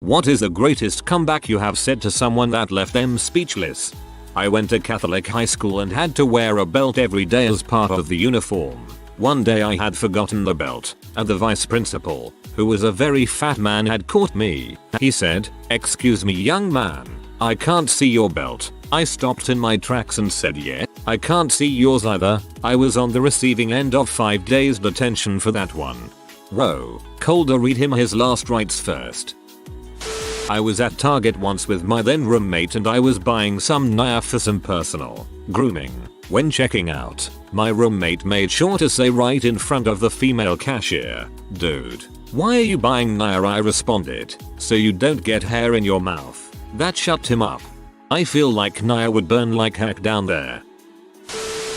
What is the greatest comeback you have said to someone that left them speechless? I went to Catholic high school and had to wear a belt every day as part of the uniform. One day I had forgotten the belt, and the vice principal, who was a very fat man, had caught me. He said, "Excuse me, young man, I can't see your belt." I stopped in my tracks and said, "Yeah, I can't see yours either." I was on the receiving end of 5 days detention for that one. Whoa, Calder, read him his last rites first. I was at Target once with my then roommate and I was buying some Nia for some personal grooming. When checking out, my roommate made sure to say right in front of the female cashier, "Dude, why are you buying Nia?" I responded, "So you don't get hair in your mouth." That shut him up. I feel like Nia would burn like heck down there.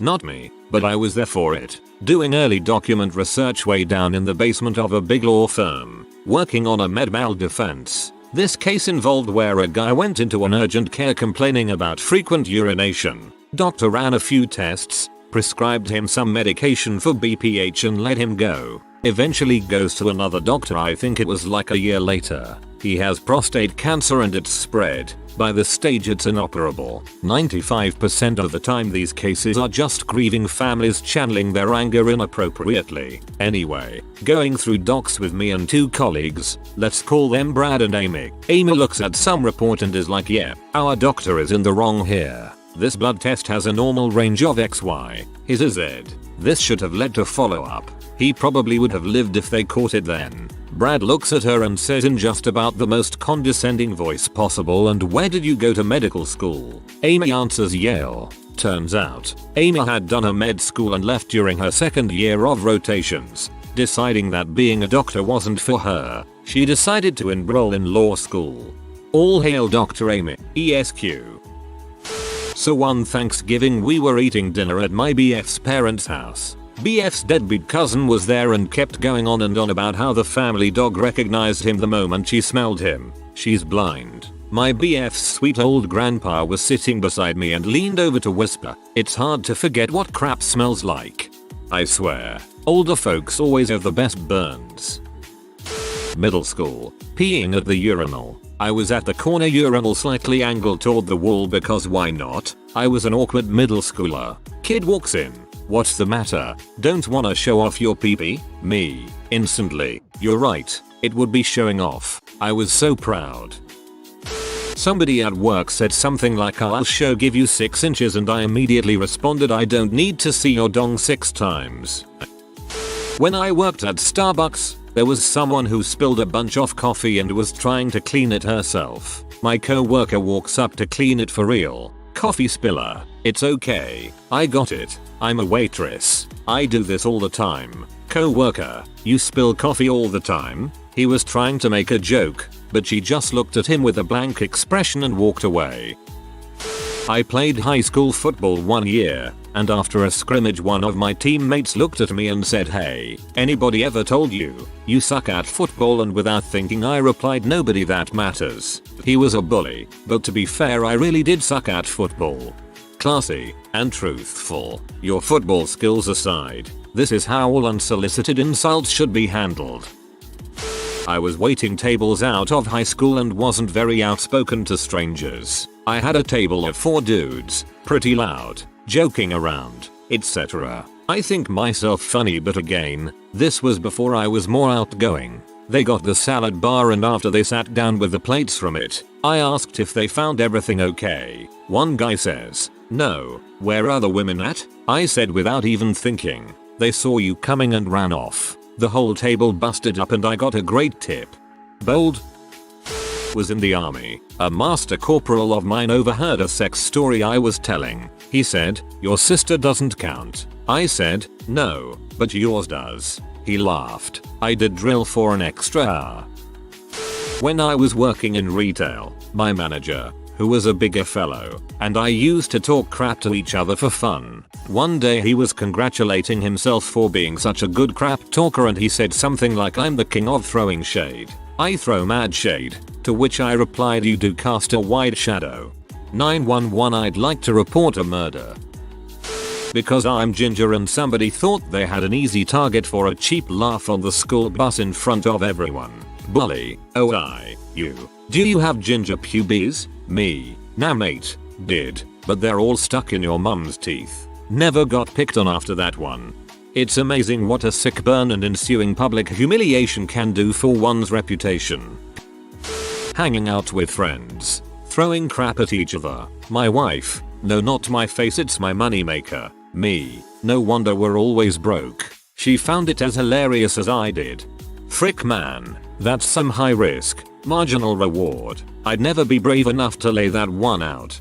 Not me, but I was there for it, doing early document research way down in the basement of a big law firm, working on a med mal defense. This case involved where a guy went into an urgent care complaining about frequent urination. Doctor ran a few tests, prescribed him some medication for BPH and let him go. Eventually goes to another doctor, I think it was like a year later. He has prostate cancer and it's spread. By this stage it's inoperable. 95% of the time these cases are just grieving families channeling their anger inappropriately. Anyway, going through docs with me and 2 colleagues, let's call them Brad and Amy. Amy looks at some report and is like, "Yeah, our doctor is in the wrong here. This blood test has a normal range of XY. His is Z. This should have led to follow up. He probably would have lived if they caught it then." Brad looks at her and says in just about the most condescending voice possible, "And where did you go to medical school?" Amy answers, "Yale." Turns out, Amy had done a med school and left during her 2nd year of rotations. Deciding that being a doctor wasn't for her, she decided to enroll in law school. All hail Dr. Amy, ESQ. So one Thanksgiving we were eating dinner at my BF's parents' house. BF's deadbeat cousin was there and kept going on and on about how the family dog recognized him the moment she smelled him. She's blind. My BF's sweet old grandpa was sitting beside me and leaned over to whisper, "It's hard to forget what crap smells like." I swear, older folks always have the best burns. Middle school. Peeing at the urinal. I was at the corner urinal slightly angled toward the wall because why not? I was an awkward middle schooler. Kid walks in. "What's the matter? Don't wanna show off your pee-pee?" Me. Instantly. "You're right. It would be showing off." I was so proud. Somebody at work said something like, "I'll give you 6 inches," and I immediately responded, "I don't need to see your dong 6 times. When I worked at Starbucks, there was someone who spilled a bunch of coffee and was trying to clean it herself. My co-worker walks up to clean it for real. "Coffee spiller. It's okay. I got it. I'm a waitress. I do this all the time." Co-worker, "You spill coffee all the time?" He was trying to make a joke, but she just looked at him with a blank expression and walked away. I played high school football one year, and after a scrimmage one of my teammates looked at me and said, "Hey, anybody ever told you, you suck at football?" And without thinking I replied, "Nobody that matters." He was a bully, but to be fair I really did suck at football. Classy and truthful. Your football skills aside, this is how all unsolicited insults should be handled. I was waiting tables out of high school and wasn't very outspoken to strangers. I had a table of 4 dudes, pretty loud, joking around, etc. I think myself funny, but again, this was before I was more outgoing. They got the salad bar and after they sat down with the plates from it, I asked if they found everything okay. One guy says, "No, where are the women at?" I said without even thinking, "They saw you coming and ran off." The whole table busted up and I got a great tip. Bold. Was in the army. A master corporal of mine overheard a sex story I was telling. He said, "Your sister doesn't count." I said, "No, but yours does." He laughed. I did drill for an extra hour. When I was working in retail, my manager, who was a bigger fellow, and I used to talk crap to each other for fun. One day he was congratulating himself for being such a good crap talker and he said something like, "I'm the king of throwing shade. I throw mad shade." To which I replied, "You do cast a wide shadow." 911, I'd like to report a murder. Because I'm ginger and somebody thought they had an easy target for a cheap laugh on the school bus in front of everyone. Bully. Oh you. Do you have ginger pubes? Me. Nah mate. Did. But they're all stuck in your mum's teeth. Never got picked on after that one. It's amazing what a sick burn and ensuing public humiliation can do for one's reputation. Hanging out with friends. Throwing crap at each other. My wife. No, not my face, it's my moneymaker. Me. No wonder we're always broke. She found it as hilarious as I did. Frick man. That's some high risk, marginal reward. I'd never be brave enough to lay that one out.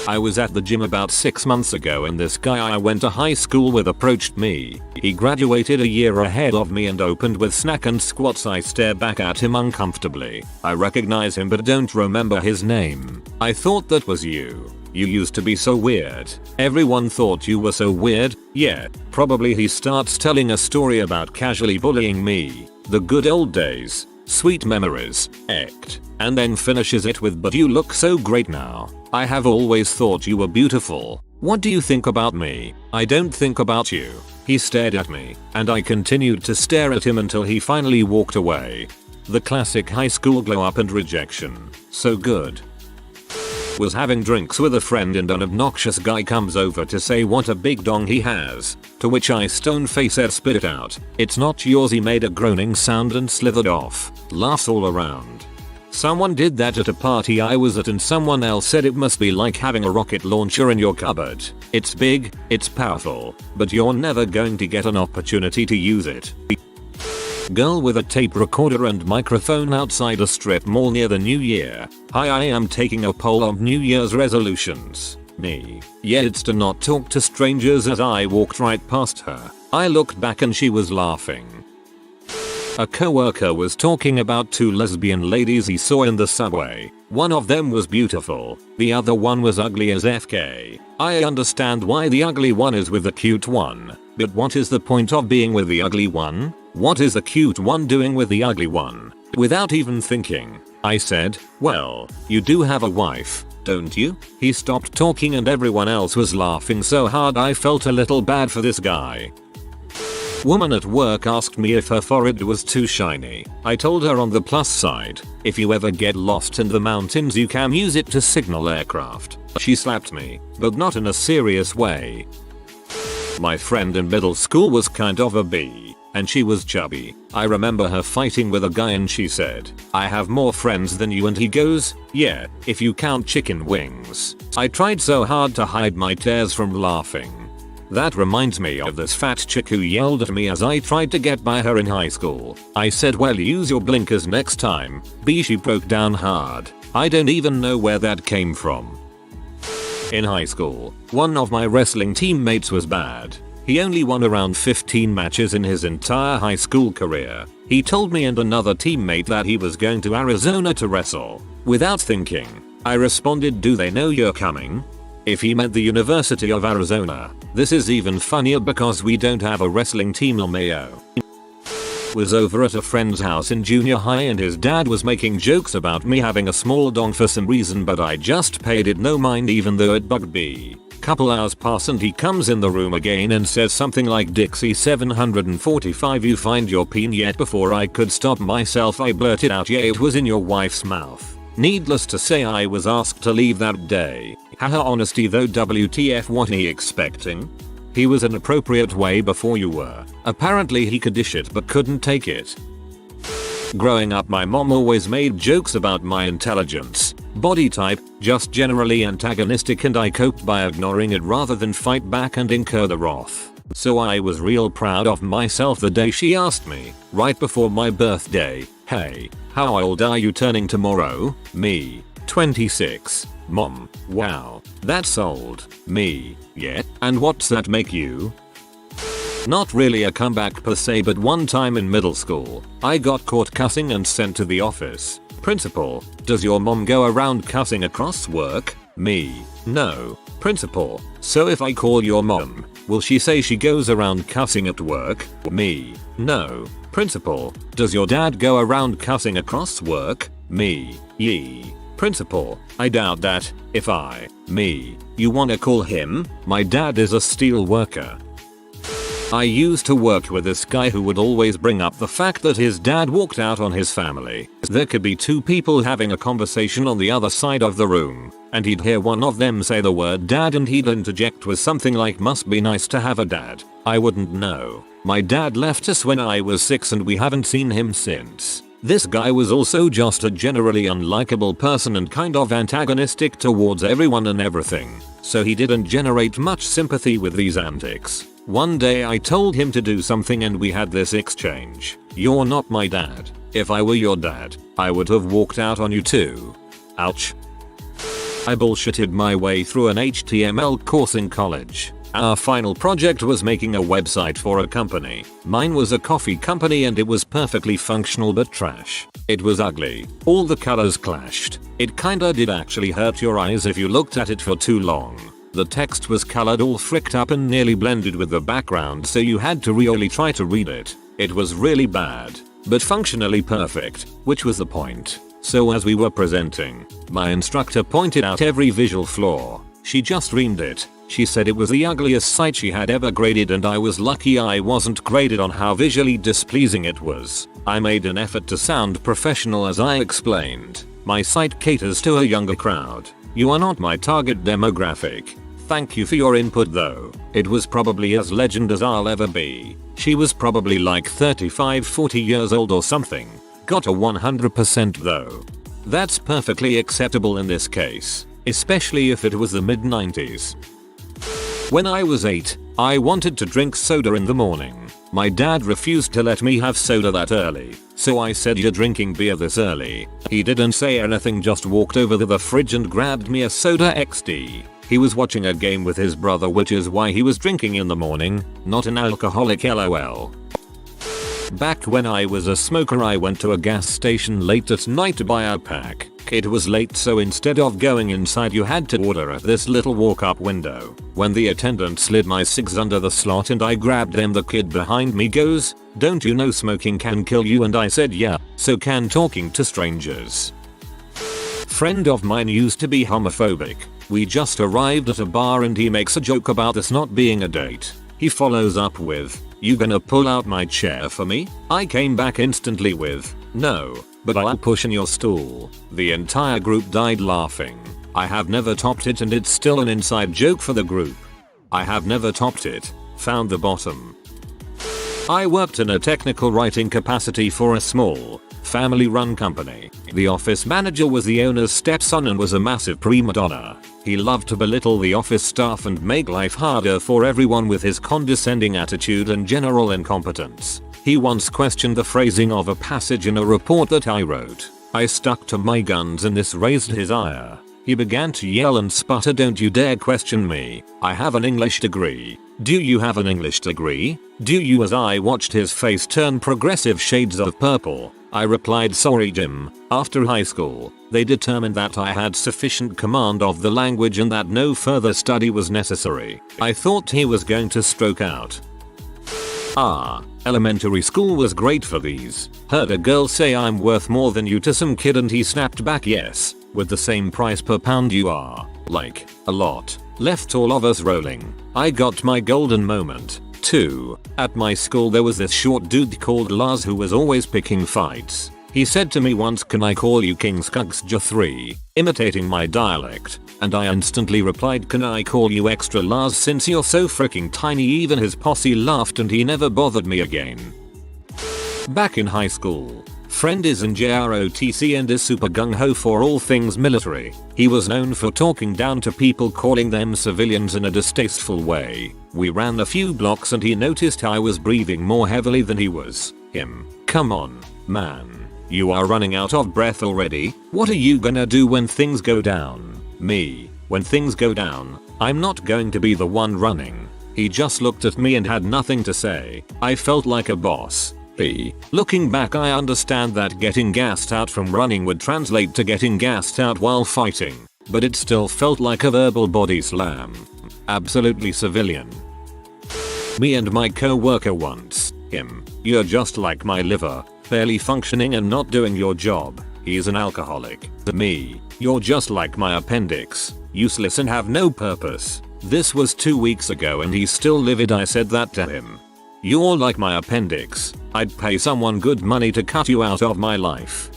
I was at the gym about 6 months ago and this guy I went to high school with approached me. He graduated a year ahead of me and opened with snack and squats. I stare back at him uncomfortably. I recognize him but don't remember his name. I thought that was you. You used to be so weird. Everyone thought you were so weird. Yeah, probably. He starts telling a story about casually bullying me. The good old days. Sweet memories. Act. And then finishes it with, but you look so great now. I have always thought you were beautiful. What do you think about me? I don't think about you. He stared at me, and I continued to stare at him until he finally walked away. The classic high school glow up and rejection. So good. Was having drinks with a friend and an obnoxious guy comes over to say what a big dong he has. To which I stone-faced spit it out. It's not yours. He made a groaning sound and slithered off. Laughs all around. Someone did that at a party I was at and someone else said it must be like having a rocket launcher in your cupboard. It's big, it's powerful, but you're never going to get an opportunity to use it. Girl with a tape recorder and microphone outside a strip mall near the new year. Hi, I am taking a poll of New Year's resolutions. Me. Yeah, it's to not talk to strangers. As I walked right past her, I looked back and she was laughing. A coworker was talking about 2 lesbian ladies he saw in the subway. One of them was beautiful, the other one was ugly as FK. I understand why the ugly one is with the cute one, but what is the point of being with the ugly one? What is the cute one doing with the ugly one? Without even thinking, I said, well, you do have a wife, don't you? He stopped talking and everyone else was laughing so hard I felt a little bad for this guy. Woman at work asked me if her forehead was too shiny. I told her on the plus side, if you ever get lost in the mountains you can use it to signal aircraft. She slapped me, but not in a serious way. My friend in middle school was kind of a bee, and she was chubby. I remember her fighting with a guy and she said, I have more friends than you, and he goes, yeah, if you count chicken wings. I tried so hard to hide my tears from laughing. That reminds me of this fat chick who yelled at me as I tried to get by her in high school. I said, well, use your blinkers next time. B, she broke down hard. I don't even know where that came from. In high school, one of my wrestling teammates was bad. He only won around 15 matches in his entire high school career. He told me and another teammate that he was going to Arizona to wrestle. Without thinking, I responded, do they know you're coming? If he meant the University of Arizona, this is even funnier because we don't have a wrestling team on Mayo. Was over at a friend's house in junior high and his dad was making jokes about me having a small dong for some reason, but I just paid it no mind even though it bugged me. Couple hours pass and he comes in the room again and says something like, Dixie 745, you find your peen yet? Before I could stop myself I blurted out, yeah, it was in your wife's mouth. Needless to say I was asked to leave that day. Haha, honesty though, WTF, what he expecting? He was an appropriate way before you were. Apparently he could dish it but couldn't take it. Growing up my mom always made jokes about my intelligence, body type, just generally antagonistic, and I coped by ignoring it rather than fight back and incur the wrath. So I was real proud of myself the day she asked me, right before my birthday, hey, how old are you turning tomorrow? Me, 26. Mom, wow, that's old. Me, yeah, and what's that make you? Not really a comeback per se, but one time in middle school, I got caught cussing and sent to the office. Principal, does your mom go around cussing across work? Me, no. Principal, so if I call your mom, will she say she goes around cussing at work? Me, no. Principal, does your dad go around cussing across work? Me, yee. Principal, I doubt that. If me, you wanna call him? My dad is a steel worker. I used to work with this guy who would always bring up the fact that his dad walked out on his family. There could be two people having a conversation on the other side of the room, and he'd hear one of them say the word dad and he'd interject with something like must be nice to have a dad. I wouldn't know. My dad left us when I was 6 and we haven't seen him since. This guy was also just a generally unlikable person and kind of antagonistic towards everyone and everything, so he didn't generate much sympathy with these antics. One day I told him to do something and we had this exchange. You're not my dad. If I were your dad, I would have walked out on you too. Ouch. I bullshitted my way through an HTML course in college. Our final project was making a website for a company. Mine was a coffee company and it was perfectly functional but trash. It was ugly. All the colors clashed. It kinda did actually hurt your eyes if you looked at it for too long. The text was colored all fricked up and nearly blended with the background, so you had to really try to read it. It was really bad, but functionally perfect, which was the point. So as we were presenting, my instructor pointed out every visual flaw. She just reamed it. She said it was the ugliest site she had ever graded and I was lucky I wasn't graded on how visually displeasing it was. I made an effort to sound professional as I explained. My site caters to a younger crowd. You are not my target demographic. Thank you for your input though. It was probably as legend as I'll ever be. She was probably like 35-40 years old or something. Got a 100% though. That's perfectly acceptable in this case, especially if it was the mid-90s. When I was 8, I wanted to drink soda in the morning. My dad refused to let me have soda that early, so I said, "You're drinking beer this early?" He didn't say anything, just walked over to the fridge and grabbed me a soda XD. He was watching a game with his brother, which is why he was drinking in the morning, not an alcoholic, lol. Back when I was a smoker, I went to a gas station late at night to buy a pack. It was late, so instead of going inside you had to order at this little walk-up window. When the attendant slid my cigs under the slot and I grabbed them, the kid behind me goes, "Don't you know smoking can kill you?" And I said, "Yeah, so can talking to strangers." Friend of mine used to be homophobic. We just arrived at a bar and he makes a joke about this not being a date. He follows up with, "You gonna pull out my chair for me?" I came back instantly with, "No, but I'll push in your stool." The entire group died laughing. I have never topped it and it's still an inside joke for the group. I have never topped it. Found the bottom. I worked in a technical writing capacity for a small, family-run company. The office manager was the owner's stepson and was a massive prima donna. He loved to belittle the office staff and make life harder for everyone with his condescending attitude and general incompetence. He once questioned the phrasing of a passage in a report that I wrote. I stuck to my guns and this raised his ire. He began to yell and sputter, "Don't you dare question me. I have an English degree. Do you have an English degree? Do you?" As I watched his face turn progressive shades of purple, I replied, "Sorry Jim, after high school, they determined that I had sufficient command of the language and that no further study was necessary." I thought he was going to stroke out. Elementary school was great for these. Heard a girl say, "I'm worth more than you" to some kid and he snapped back, "Yes, with the same price per pound you are." Like, a lot. Left all of us rolling. I got my golden moment. 2. At my school there was this short dude called Lars who was always picking fights. He said to me once, "Can I call you King Skugsja 3? Imitating my dialect. And I instantly replied, "Can I call you Extra Lars since you're so freaking tiny?" Even his posse laughed and he never bothered me again. Back in high school, friend is in JROTC and is super gung-ho for all things military. He was known for talking down to people, calling them civilians in a distasteful way. We ran a few blocks and he noticed I was breathing more heavily than he was. Him. "Come on, man. You are running out of breath already. What are you gonna do when things go down?" Me. "When things go down, I'm not going to be the one running." He just looked at me and had nothing to say. I felt like a boss. Looking back, I understand that getting gassed out from running would translate to getting gassed out while fighting, but it still felt like a verbal body slam. Absolutely civilian. Me and my co-worker once. Him. "You're just like my liver, barely functioning and not doing your job." He's an alcoholic. Me. "You're just like my appendix, useless and have no purpose." This was 2 weeks ago and he's still livid. I said that to him. You're like my appendix. I'd pay someone good money to cut you out of my life.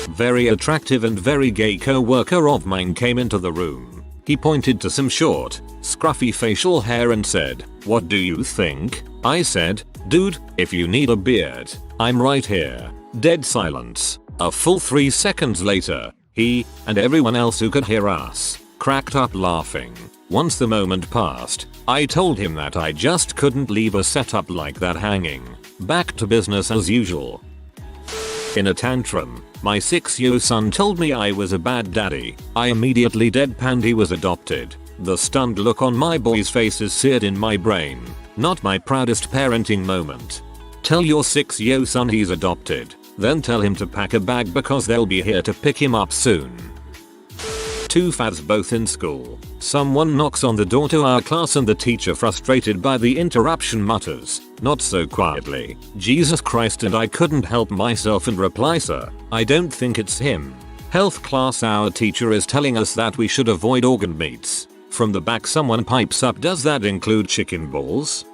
Very attractive and very gay co-worker of mine came into the room. He pointed to some short, scruffy facial hair and said, "What do you think?" I said, "Dude, if you need a beard, I'm right here." Dead silence. A full 3 seconds later, he, and everyone else who could hear us, cracked up laughing. Once the moment passed, I told him that I just couldn't leave a setup like that hanging. Back to business as usual. In a tantrum, my 6-year-old son told me I was a bad daddy. I immediately deadpanned he was adopted. The stunned look on my boy's face is seared in my brain. Not my proudest parenting moment. Tell your 6-year-old son he's adopted. Then tell him to pack a bag because they'll be here to pick him up soon. Two fads both in school. Someone knocks on the door to our class and the teacher, frustrated by the interruption, mutters, not so quietly, "Jesus Christ," and I couldn't help myself and reply, "Sir, I don't think it's him." Health class, our teacher is telling us that we should avoid organ meats. From the back someone pipes up, "Does that include chicken balls?"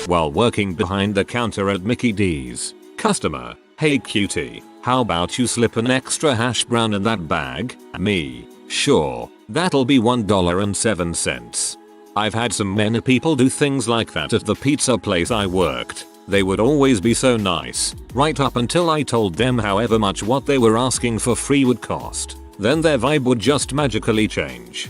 While working behind the counter at Mickey D's, customer, "Hey cutie, how about you slip an extra hash brown in that bag?" Me, "Sure, that'll be $1.07. I've had some many people do things like that at the pizza place I worked. They would always be so nice, right up until I told them however much what they were asking for free would cost. Then their vibe would just magically change.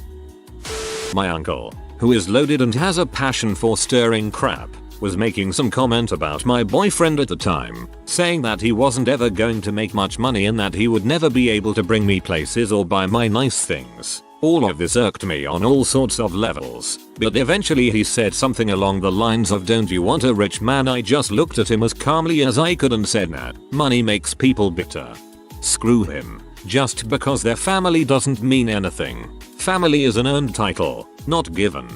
My uncle, who is loaded and has a passion for stirring crap, was making some comment about my boyfriend at the time, saying that he wasn't ever going to make much money and that he would never be able to bring me places or buy my nice things. All of this irked me on all sorts of levels, but eventually he said something along the lines of, "Don't you want a rich man?" I just looked at him as calmly as I could and said, "Nah, money makes people bitter. Screw him. Just because their family doesn't mean anything. Family is an earned title, not given."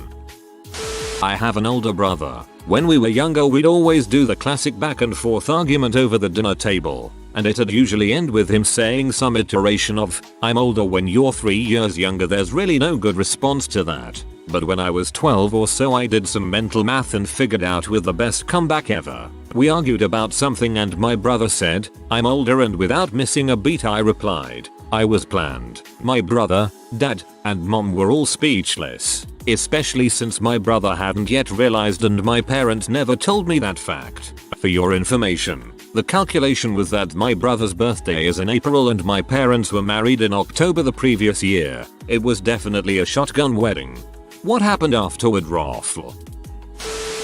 I have an older brother. When we were younger, we'd always do the classic back and forth argument over the dinner table, and it'd usually end with him saying some iteration of, "I'm older when you're 3 years younger." There's really no good response to that. But when I was 12 or so, I did some mental math and figured out with the best comeback ever. We argued about something and my brother said, "I'm older," and without missing a beat I replied, "I was planned." My brother, dad, and mom were all speechless, especially since my brother hadn't yet realized and my parents never told me that fact. For your information, the calculation was that my brother's birthday is in April and my parents were married in October the previous year. It was definitely a shotgun wedding. What happened afterward, Raffle?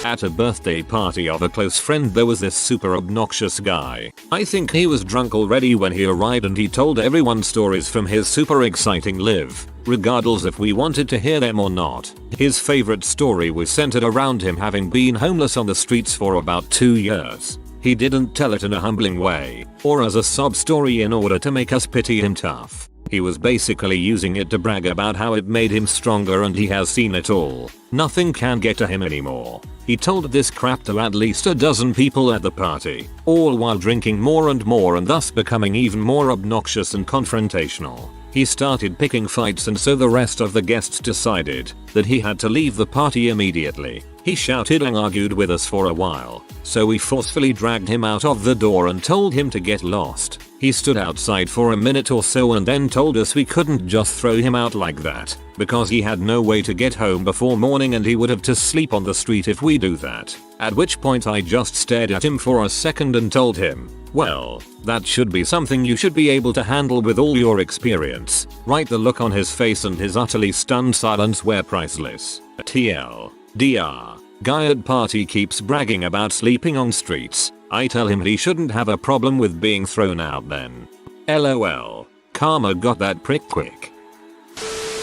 At a birthday party of a close friend, there was this super obnoxious guy. I think he was drunk already when he arrived and he told everyone stories from his super exciting life, regardless if we wanted to hear them or not. His favorite story was centered around him having been homeless on the streets for about 2 years. He didn't tell it in a humbling way, or as a sob story in order to make us pity him tough. He was basically using it to brag about how it made him stronger and he has seen it all. Nothing can get to him anymore. He told this crap to at least a dozen people at the party, all while drinking more and more and thus becoming even more obnoxious and confrontational. He started picking fights and so the rest of the guests decided that he had to leave the party immediately. He shouted and argued with us for a while, so we forcefully dragged him out of the door and told him to get lost. He stood outside for a minute or so and then told us we couldn't just throw him out like that, because he had no way to get home before morning and he would have to sleep on the street if we do that. At which point I just stared at him for a second and told him, "Well, that should be something you should be able to handle with all your experience, right?" The look on his face and his utterly stunned silence were priceless. TLDR. Guy at party keeps bragging about sleeping on streets. I tell him he shouldn't have a problem with being thrown out then. LOL. Karma got that prick quick.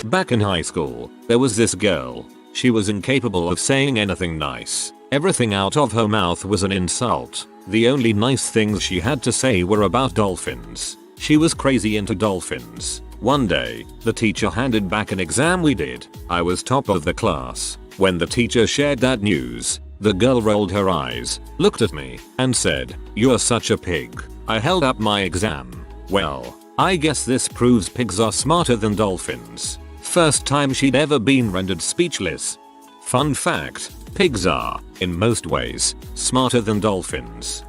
Back in high school, there was this girl. She was incapable of saying anything nice. Everything out of her mouth was an insult. The only nice things she had to say were about dolphins. She was crazy into dolphins. One day, the teacher handed back an exam we did. I was top of the class. When the teacher shared that news, the girl rolled her eyes, looked at me, and said, "You're such a pig." I held up my exam. Well, I guess this proves pigs are smarter than dolphins. First time she'd ever been rendered speechless. Fun fact, Pigs are, in most ways, smarter than dolphins.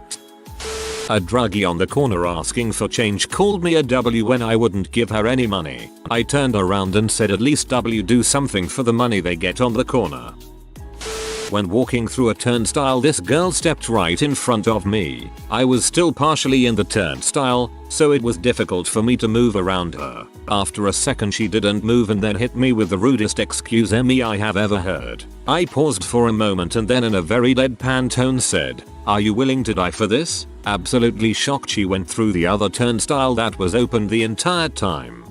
A druggie on the corner asking for change called me a W when I wouldn't give her any money. I turned around and said, at least W do something for the money they get on the corner. When walking through a turnstile, this girl stepped right in front of me. I was still partially in the turnstile, so it was difficult for me to move around her. After a second she didn't move and then hit me with the rudest excuse me I have ever heard. I paused for a moment and then in a very deadpan tone said, "Are you willing to die for this?" Absolutely shocked, she went through the other turnstile that was open the entire time.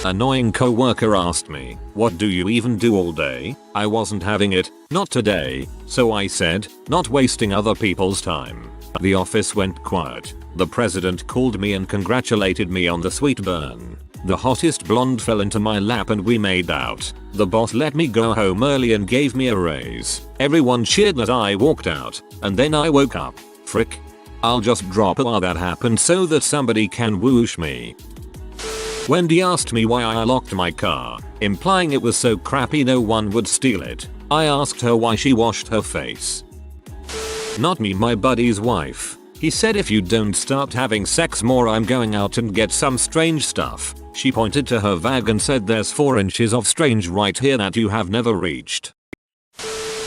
Annoying coworker asked me, "What do you even do all day?" I wasn't having it, not today, so I said, "Not wasting other people's time." The office went quiet. The president called me and congratulated me on the sweet burn. The hottest blonde fell into my lap and we made out. The boss let me go home early and gave me a raise. Everyone cheered as I walked out, and then I woke up. Frick. I'll just drop while that happened so that somebody can whoosh me. Wendy asked me why I locked my car, implying it was so crappy no one would steal it. I asked her why she washed her face. Not me, my buddy's wife. He said, "If you don't start having sex more, I'm going out and get some strange stuff." She pointed to her bag and said, "There's 4 inches of strange right here that you have never reached."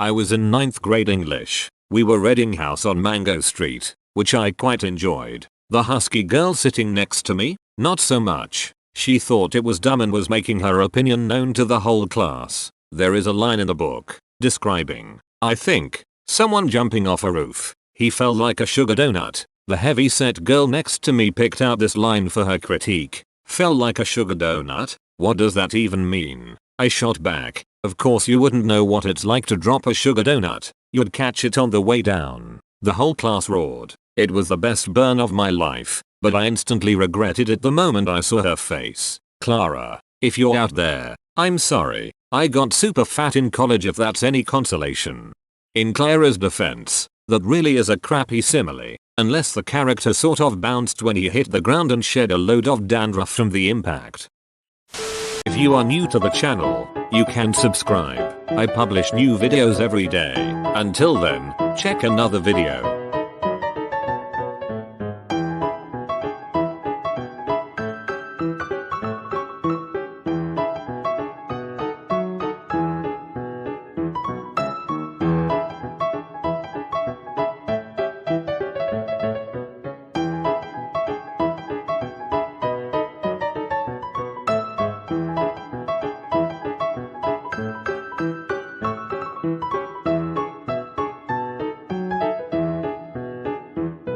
I was in 9th grade English. We were reading House on Mango Street, which I quite enjoyed. The husky girl sitting next to me, not so much. She thought it was dumb and was making her opinion known to the whole class. There is a line in the book describing, I think, someone jumping off a roof. He fell like a sugar donut. The heavy-set girl next to me picked out this line for her critique. Fell like a sugar donut? What does that even mean? I shot back, of course you wouldn't know what it's like to drop a sugar donut. You'd catch it on the way down. The whole class roared. It was the best burn of my life, but I instantly regretted it the moment I saw her face. Clara, if you're out there, I'm sorry. I got super fat in college if that's any consolation. In Clara's defense, that really is a crappy simile, unless the character sort of bounced when he hit the ground and shed a load of dandruff from the impact. If you are new to the channel, you can subscribe. I publish new videos every day. Until then, check another video.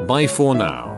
Bye for now.